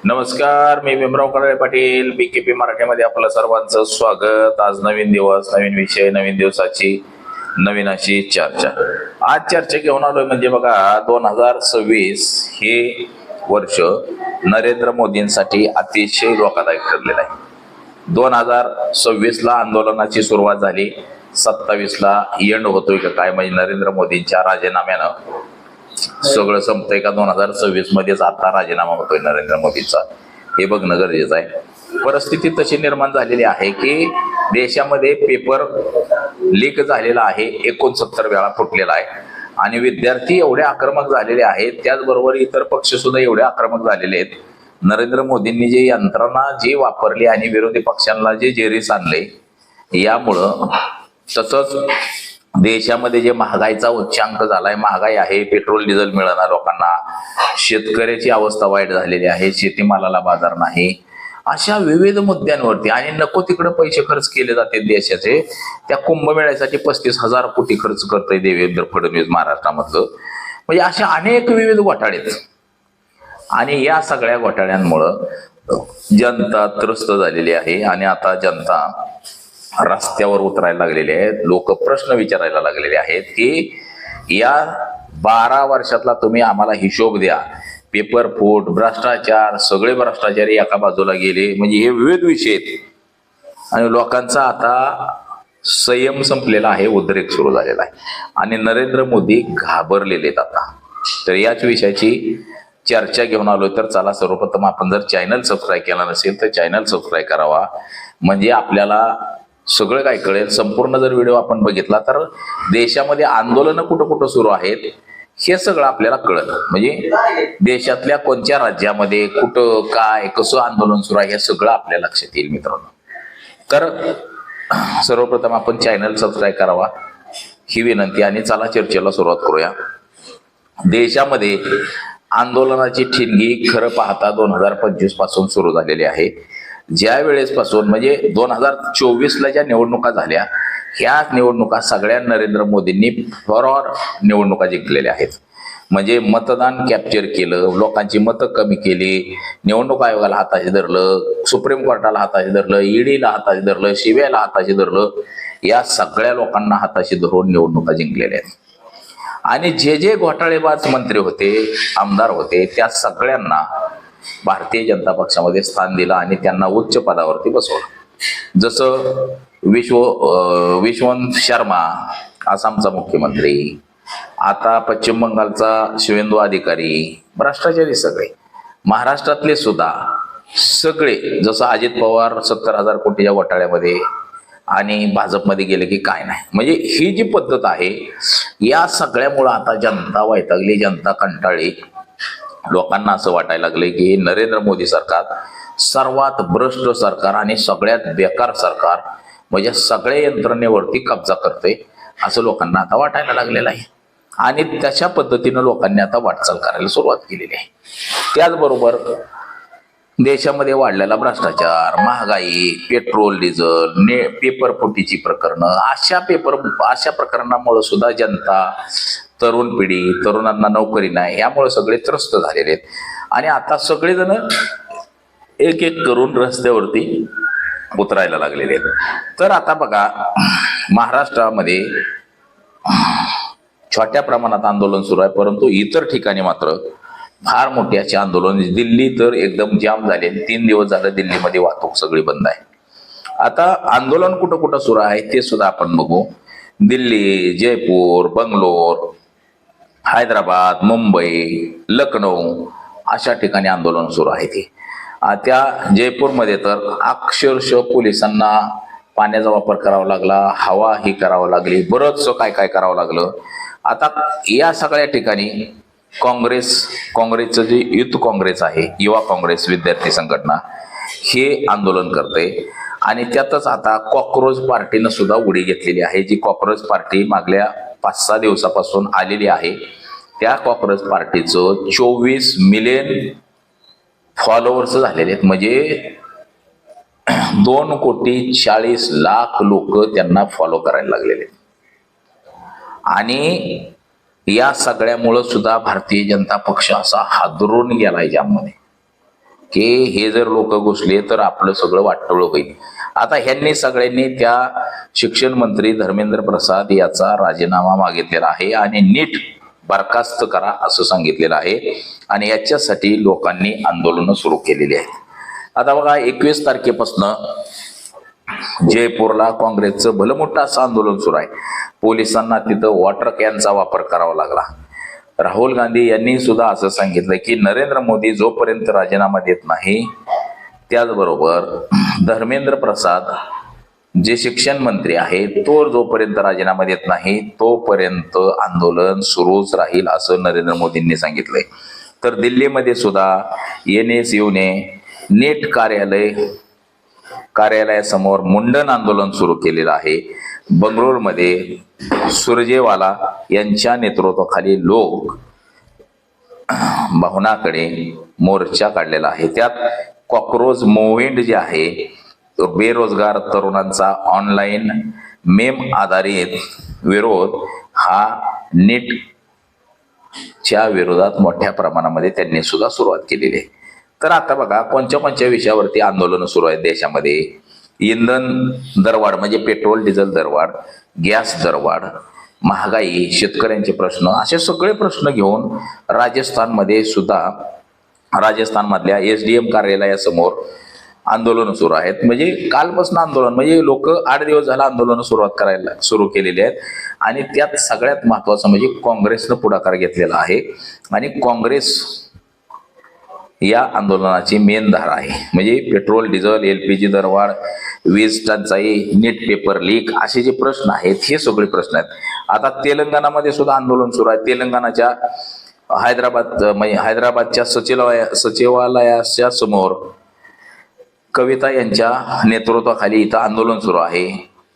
नमस्कार, मी भीमराव कडाळे पाटील, BKP मराठीमध्ये आपलं सर्वांचं स्वागत. आज नवीन दिवस, नवीन विषय, नवीन दिवसाची नवीन अशी चर्चा. आज चर्चा घेऊन आलोय म्हणजे बघा, 2026 हे वर्ष नरेंद्र मोदींसाठी अतिशय धोकादायक ठरलेलं आहे. 2026 ला आंदोलनाची सुरुवात झाली, 27 ला एंड होतोय का काय, म्हणजे नरेंद्र मोदींच्या राजीनाम्यानं सगळं संपतंय का 2026 मध्येच आता राजीनामा होतोय नरेंद्र मोदींचा, हे बघणं गरजेचं आहे. परिस्थिती तशी निर्माण झालेली आहे की देशामध्ये पेपर लीक झालेला आहे, 69 वेळा फुटलेला आहे आणि विद्यार्थी एवढे आक्रमक झालेले आहेत, त्याचबरोबर इतर पक्ष सुद्धा एवढे आक्रमक झालेले आहेत. नरेंद्र मोदींनी जी यंत्रणा जी वापरली आणि विरोधी पक्षांना जे जेरीस आणले, यामुळं तसंच देशामध्ये जे महागाईचा उच्चांक झालाय, महागाई आहे, पेट्रोल डिझेल मिळणार लोकांना, शेतकऱ्याची अवस्था वाईट झालेली आहे, शेतीमालाला बाजार नाही, अशा विविध मुद्द्यांवरती आणि नको तिकडे पैसे खर्च केले जाते देशाचे. त्या कुंभमेळ्यासाठी 35,000 कोटी खर्च करतोय देवेंद्र फडणवीस महाराष्ट्रामधलं. म्हणजे अशा अनेक विविध घोटाळे आहेत आणि या सगळ्या घोटाळ्यांमुळं जनता त्रस्त झालेली आहे आणि आता जनता रस्त्यावर उतरायला लागलेले आहेत. लोक प्रश्न विचारायला लागलेले आहेत की या 12 वर्षातला तुम्ही आम्हाला हिशोब द्या. पेपर फूट, भ्रष्टाचार, सगळे भ्रष्टाचारी एका बाजूला गेले, म्हणजे हे विविध विषय आहेत आणि लोकांचा आता संयम संपलेला आहे, उद्रेक सुरू झालेला आहे आणि नरेंद्र मोदी घाबरलेले आहेत आता. तर याच विषयाची चर्चा घेऊन आलोय. तर चला, सर्वप्रथम आपण जर चॅनल सबस्क्राईब केला नसेल तर चॅनल सबस्क्राईब करावा, म्हणजे आपल्याला सगळं काय कळेल. संपूर्ण जर व्हिडिओ आपण बघितला तर देशामध्ये आंदोलनं कुठं कुठं सुरू आहेत हे सगळं आपल्याला कळलं. म्हणजे देशातल्या कोणत्या राज्यामध्ये कुठं काय कसं आंदोलन सुरू आहे हे सगळं आपल्या लक्षात येईल मित्रांनो. तर सर्वप्रथम आपण चॅनल सबस्क्राईब करावा ही विनंती आणि चला चर्चेला सुरुवात करूया. देशामध्ये आंदोलनाची ठिणगी खरं पाहता 2025 पासून सुरू झालेली आहे. ज्या वेळेसपासून म्हणजे 2024 ला ज्या निवडणुका झाल्या, ह्या निवडणुका सगळ्या नरेंद्र मोदींनी फ्रॉड निवडणुका जिंकलेल्या आहेत. म्हणजे मतदान कॅप्चर केलं, लोकांची मतं कमी केली, निवडणूक आयोगाला हाताशी धरलं, सुप्रीम कोर्टाला हाताशी धरलं, ईडीला हाताशी धरलं, सीबीआयला हाताशी धरलं, या सगळ्या लोकांना हाताशी धरून निवडणुका जिंकलेल्या आहेत. आणि जे जे घोटाळेबाज मंत्री होते, आमदार होते, त्या सगळ्यांना भारतीय जनता पक्षामध्ये स्थान दिलं आणि त्यांना उच्च पदावरती बसवलं. जसं विश्वंत शर्मा आसामचा मुख्यमंत्री, आता पश्चिम बंगालचा शुवेंदू अधिकारी, भ्रष्टाचारी सगळे, महाराष्ट्रातले सुद्धा सगळे, जसं अजित पवार 70,000 कोटीच्या घोटाळ्यामध्ये आणि भाजपमध्ये गेले की काय नाही. म्हणजे ही जी पद्धत आहे, या सगळ्यामुळं आता जनता वैतागली, जनता कंटाळली. लोकांना असं वाटायला लागले की नरेंद्र मोदी सरकार सर्वात भ्रष्ट सरकार आणि सगळ्यात बेकार सरकार, म्हणजे सगळ्या यंत्रणेवरती कब्जा करते असं लोकांना आता वाटायला लागलेलं आहे आणि तशा पद्धतीनं लोकांनी आता वाटचाल करायला सुरुवात केलेली आहे. त्याचबरोबर देशामध्ये वाढलेला भ्रष्टाचार, महागाई, पेट्रोल डिझेल, पेपर फुटीची प्रकरणं, अशा प्रकरणामुळे सुद्धा जनता, तरुण पिढी, तरुणांना नोकरी नाही, यामुळे सगळे त्रस्त झालेले आहेत आणि आता सगळेजण एक एक करून रस्त्यावरती उतरायला लागलेले आहेत. तर आता बघा, महाराष्ट्रामध्ये छोट्या प्रमाणात आंदोलन सुरू आहे, परंतु इतर ठिकाणी मात्र फार मोठी अशी आंदोलन. दिल्ली तर एकदम जाम झाले, 3 दिवस झालं दिल्लीमध्ये वाहतूक सगळी बंद आहे. आता आंदोलन कुठं कुठं सुरू आहे ते सुद्धा आपण बघू. दिल्ली, जयपूर, बंगलोर, हैदराबाद, मुंबई, लखनौ अशा ठिकाणी आंदोलन सुरू आहे. ते त्या जयपूरमध्ये तर अक्षरशः पोलिसांना पाण्याचा वापर करावा लागला, हवा ही करावं लागली, बरंचसं काय काय करावं लागलं. आता या सगळ्या ठिकाणी काँग्रेसचं जे युथ काँग्रेस आहे, युवा काँग्रेस विद्यार्थी संघटना, हे आंदोलन करते आणि त्यातच आता कॉक्रोच पार्टीनं सुद्धा उडी घेतलेली आहे. जी कॉक्रोच पार्टी मागल्या 5-6 दिवसापासून आलेली आहे, त्या कॉक्रोच पार्टीचं 24 मिलियन फॉलोअर्स झालेले आहेत. म्हणजे 2,40,00,000 लोक त्यांना फॉलो करायला लागलेले आहेत आणि या सगळ्यामुळं सुद्धा भारतीय जनता पक्ष असा हादरून गेलाय जाममध्ये. की हे जर लोक घुसले तर आपलं सगळं वाटोळं होईल. आता ह्यांनी सगळ्यांनी त्या शिक्षण मंत्री धर्मेंद्र प्रसाद याचा राजीनामा मागितलेला आहे आणि नीट बरखास्त करा असं सांगितलेलं आहे आणि याच्यासाठी लोकांनी आंदोलनं सुरू केलेली आहेत. आता बघा 21 तारखेपासून जयपूरला काँग्रेसचं भलं मोठं असं आंदोलन सुरू आहे. पोलिसांना तिथं वॉटर कॅनचा वापर करावा लागला. राहुल गांधी यांनी सुद्धा असं सांगितलं की नरेंद्र मोदी जोपर्यंत राजीनामा देत नाही, त्याचबरोबर धर्मेंद्र प्रसाद जे शिक्षण मंत्री आहे तो जोपर्यंत राजीनामा देत नाही तोपर्यंत आंदोलन सुरूच राहील असं नरेंद्र मोदींनी सांगितलंय. तर दिल्लीमध्ये सुद्धा NSUने नीट कार्यालयासमोर मुंडन आंदोलन सुरू केलेलं आहे. बंगळुरूमध्ये सुरजेवाला यांच्या नेतृत्वाखाली लोक भवनाकडे मोर्चा काढलेला आहे. त्यात कॉक्रोच मूव्हमेंट जे आहे, बेरोजगार तरुणांचा ऑनलाईन मेम आधारित विरोध हा नीटच्या विरोधात मोठ्या प्रमाणामध्ये त्यांनी सुद्धा सुरुवात केलेली आहे. तर आता बघा कोणत्या कोणत्या विषयावरती आंदोलन सुरू आहेत देशामध्ये. इंधन दरवाढ म्हणजे पेट्रोल डिझेल दरवाढ, गॅस दरवाढ, महागाई, शेतकऱ्यांचे प्रश्न, असे सगळे प्रश्न घेऊन राजस्थानमधल्या SDM कार्यालयासमोर आंदोलन सुरू आहेत. म्हणजे कालपासून आंदोलन, म्हणजे लोक 8 दिवस झाला आंदोलन सुरू केलेली आहेत आणि त्यात सगळ्यात महत्वाचं म्हणजे काँग्रेसनं पुढाकार घेतलेला आहे आणि काँग्रेस या आंदोलनाची मेन धारा आहे. म्हणजे पेट्रोल डिझेल, LPG दरवाढ, वीज टंचाई, नीट पेपर लीक असे जे प्रश्न आहेत हे सगळे प्रश्न आहेत. आता तेलंगणामध्ये सुद्धा आंदोलन सुरू आहे. तेलंगणाच्या हैदराबादच्या सचिवालयाच्या समोर कविता यांच्या नेतृत्वाखाली इथं आंदोलन सुरू आहे.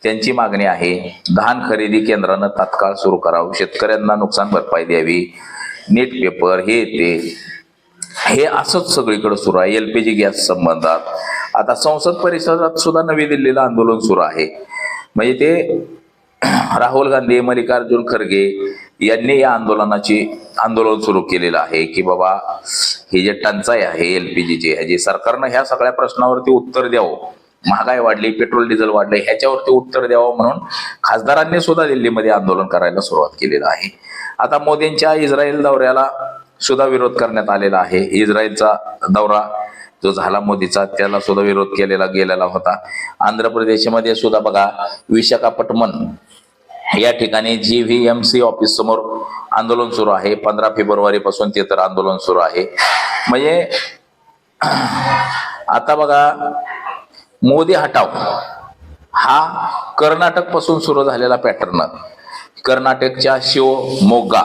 त्यांची मागणी आहे धान खरेदी केंद्रानं तात्काळ सुरू करावं, शेतकऱ्यांना नुकसान भरपाई द्यावी, नीट पेपर हे असंच सगळीकडे सुरू आहे. LPG गॅस संबंधात आता संसद परिसरात सुद्धा नवी दिल्लीला आंदोलन सुरू आहे. म्हणजे ते राहुल गांधी, मल्लिकार्जुन खरगे यांनी या आंदोलन सुरू केलेलं आहे की बाबा हे जे टंचाई आहे LPGची, ह्याची सरकारनं ह्या सगळ्या प्रश्नावरती उत्तर द्यावं. महागाई वाढली, पेट्रोल डिझेल वाढले, ह्याच्यावरती उत्तर द्यावं म्हणून खासदारांनी सुद्धा दिल्लीमध्ये आंदोलन करायला सुरुवात केलेलं आहे. आता मोदींच्या इस्रायल दौऱ्याला सुद्धा विरोध करण्यात आलेला आहे. इस्रायलचा दौरा जो झाला मोदीचा त्याला सुद्धा विरोध गेलेला होता. आंध्र प्रदेशमध्ये सुद्धा बघा विशाखापट्टणम या ठिकाणी GVMC ऑफिस समोर आंदोलन सुरू आहे. 15 फेब्रुवारी पासून ते तर आंदोलन सुरू आहे. म्हणजे आता बघा मोदी हटाव हा कर्नाटक पासून सुरू झालेला पॅटर्न कर्नाटकच्या शिवमोग्गा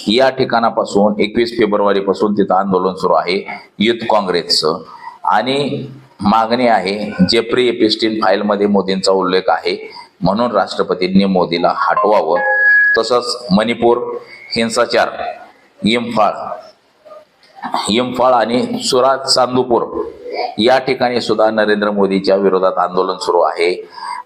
या ठिकाणापासून 21 फेब्रुवारी पासून तिथं आंदोलन सुरू आहे युथ काँग्रेसचं आणि मागणी आहे जेफ्री एपिस्टीन फाईलमध्ये मोदींचा उल्लेख आहे म्हणून राष्ट्रपतींनी मोदीला हटवावं. तसंच मणिपूर हिंसाचार, इम्फाळ आणि चांदूपूर या ठिकाणी सुद्धा नरेंद्र मोदीच्या विरोधात आंदोलन सुरू आहे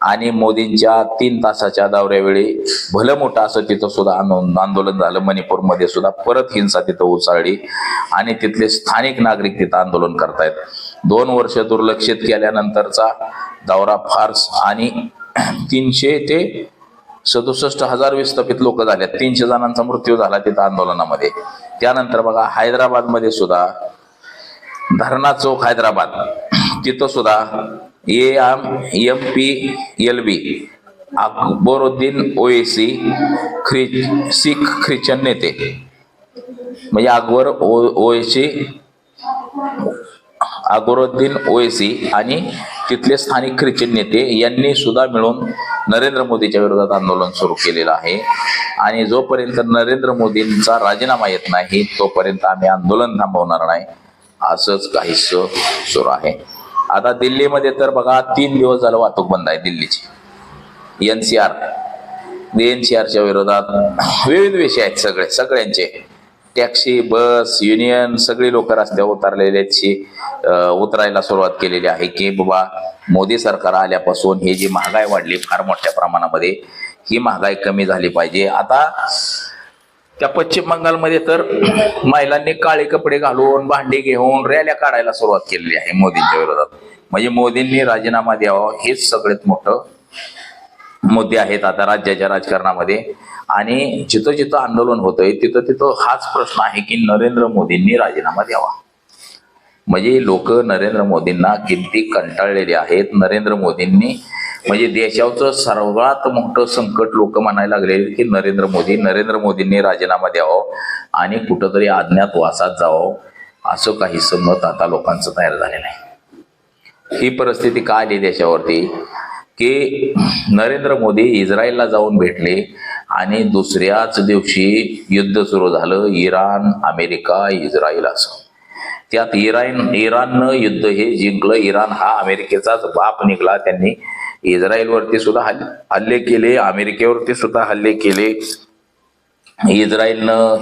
आणि मोदींच्या 3 तासाच्या दौऱ्यावेळी भलं मोठं असं तिथं सुद्धा आंदोलन झालं. मणिपूरमध्ये सुद्धा परत हिंसा तिथं उसळली आणि तिथले स्थानिक नागरिक तिथं आंदोलन करतायत. 2 वर्ष दुर्लक्षित केल्यानंतरचा दौरा फार्स आणि 300 ते 67,000 विस्थापित लोक झाले. 300 जणांचा मृत्यू झाला तिथं आंदोलनामध्ये. त्यानंतर बघा हैदराबादमध्ये सुद्धा धरणा चौक हैदराबाद तिथं सुद्धा MPLB अकबरुद्दीन ओवेसी सिख ख्रिश्चन नेते म्हणजे अकबरुद्दीन ओवेसी आणि तिथले स्थानिक ख्रिश्चन नेते यांनी सुद्धा मिळून नरेंद्र मोदीच्या विरोधात आंदोलन सुरू केलेलं आहे आणि जोपर्यंत नरेंद्र मोदींचा राजीनामा येत नाही तोपर्यंत आम्ही आंदोलन थांबवणार नाही असंच काहीसं सुरू आहे. आता दिल्लीमध्ये तर बघा 3 दिवस झालं वाहतूक बंद आहे दिल्लीची. NCRच्या विरोधात विविध विषय आहेत सगळ्यांचे. टॅक्सी, बस, युनियन सगळी लोक रस्त्यावर उतरायला सुरुवात केलेली आहे की बाबा मोदी सरकार आल्यापासून ही जी महागाई वाढली फार मोठ्या प्रमाणामध्ये, ही महागाई कमी झाली पाहिजे. आता त्या पश्चिम बंगालमध्ये तर महिलांनी काळे कपडे घालून भांडी घेऊन रॅल्या काढायला सुरुवात केलेली आहे मोदींच्या विरोधात. म्हणजे मोदींनी राजीनामा द्यावा हेच सगळ्यात मोठं मुद्दे आहेत आता राज्याच्या राजकारणामध्ये. आणि जिथं जिथं आंदोलन होतंय तिथं तिथं हाच प्रश्न आहे की नरेंद्र मोदींनी राजीनामा द्यावा. म्हणजे लोक नरेंद्र मोदींना किती कंटाळलेले आहेत. नरेंद्र मोदींनी म्हणजे देशाचं सर्वात मोठं संकट लोक म्हणायला लागले की नरेंद्र मोदींनी राजीनामा द्यावं आणि कुठंतरी अज्ञातवासात जावं, असं काही मत आता लोकांचं तयार झालेलं आहे. ही परिस्थिती का आली देशावरती की नरेंद्र मोदी इस्रायलला जाऊन भेटले आणि दुसऱ्याच दिवशी युद्ध सुरू झालं, इराण अमेरिका इस्रायल असं. त्यात इराणनं युद्ध हे जिंकलं. इराण हा अमेरिकेचाच बाप निघाला. त्यांनी इस्रायलवरती सुद्धा हल्ले केले, अमेरिकेवरती सुद्धा हल्ले केले. इराणनं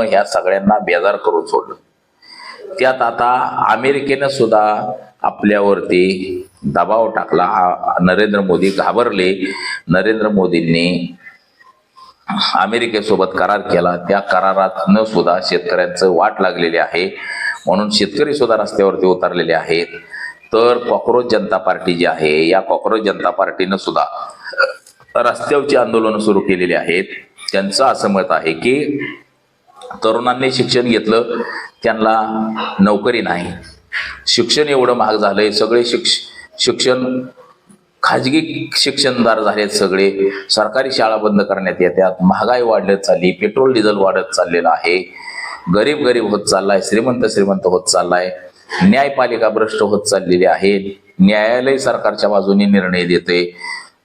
ह्या सगळ्यांना बेजार करून सोडलं. त्यात आता अमेरिकेनं सुद्धा आपल्यावरती दबाव टाकला. नरेंद्र मोदी घाबरले. नरेंद्र मोदींनी अमेरिकेसोबत करार केला. त्या करारातनं सुद्धा शेतकऱ्यांचं वाट लागलेली आहे, म्हणून शेतकरी सुद्धा रस्त्यावरती उतरलेले आहेत. तर कॉक्रोच जनता पार्टी जी आहे, या कॉक्रोच जनता पार्टीनं सुद्धा रस्त्यावरची आंदोलनं सुरू केलेली आहेत. त्यांचं असं मत आहे की तरुणांनी शिक्षण घेतलं, त्यांना नोकरी नाही. शिक्षण एवढं महाग झालंय, सगळे शिक्षण खाजगी शिक्षणदार झालेत सगळे. सरकारी शाळा बंद करण्यात येतात. महागाई वाढत चालली, पेट्रोल डिझेल वाढत चाललेलं आहे. गरीब होत चाललाय, श्रीमंत होत चाललाय. न्यायपालिका भ्रष्ट होत चाललेली आहे. न्यायालय सरकारच्या बाजूने निर्णय देते,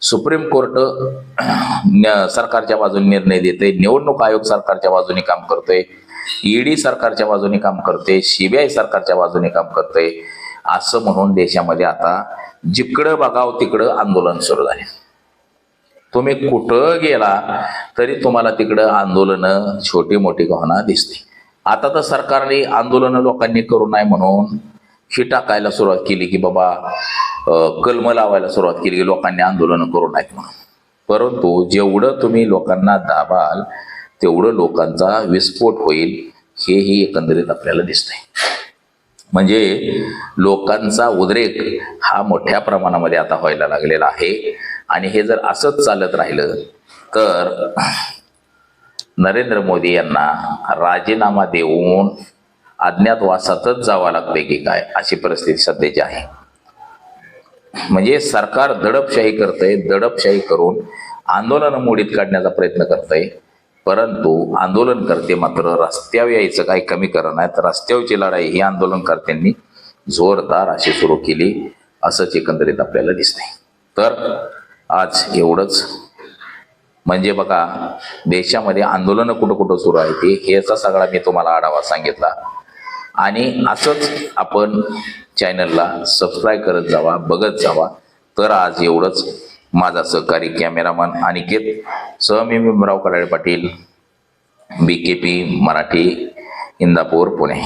सुप्रीम कोर्ट सरकारच्या बाजूने निर्णय देते, निवडणूक आयोग सरकारच्या बाजूने काम करतोय, ईडी सरकारच्या बाजूने काम करते, सीबीआय सरकारच्या बाजूने काम करते. असं म्हणून देशामध्ये आता जिकडं बघाव तिकडं आंदोलन सुरू झाले. तुम्ही कुठं गेला तरी तुम्हाला तिकडं आंदोलनं छोटी मोठी होणं दिसते. आता तर सरकारने आंदोलनं लोकांनी करू नये म्हणून ही टाकायला सुरुवात केली की बाबा कलम लावायला सुरुवात केली की लोकांनी आंदोलनं करू नयेत म्हणून. परंतु जेवढं तुम्ही लोकांना दाबाल तेवढं लोकांचा विस्फोट होईल, हेही एकंदरीत आपल्याला दिसतंय. म्हणजे लोकांचा उद्रेक हा मोठ्या प्रमाणामध्ये आता व्हायला लागलेला आहे. आणि हे जर असंच चालत राहिलं तर नरेंद्र मोदी यांना राजीनामा देऊन अज्ञातवासातच जावं लागते की काय, अशी परिस्थिती सध्याची आहे. म्हणजे सरकार दडपशाही करतंय, दडपशाही करून आंदोलन मोडीत काढण्याचा प्रयत्न करतंय. परंतु आंदोलनकर्ते मात्र रस्त्यावर यायचं काही कमी करत नाही. तर रस्त्यावरची लढाई ही आंदोलनकर्त्यांनी जोरदार अशी सुरू केली, असंच एकंदरीत आपल्याला दिसतंय. तर आज एवढंच. म्हणजे बघा देशामध्ये आंदोलनं कुठं कुठं सुरू आहे ते ह्याचा सगळा मी तुम्हाला आढावा सांगितला. आणि असंच आपण चॅनलला सबस्क्राईब करत जावा, बघत जावा. तर आज एवढंच. माझा सहकारी कॅमेरामन अनिकेत सह मी भीमराव कराडे पाटील, BKP मराठी, इंदापूर, पुणे.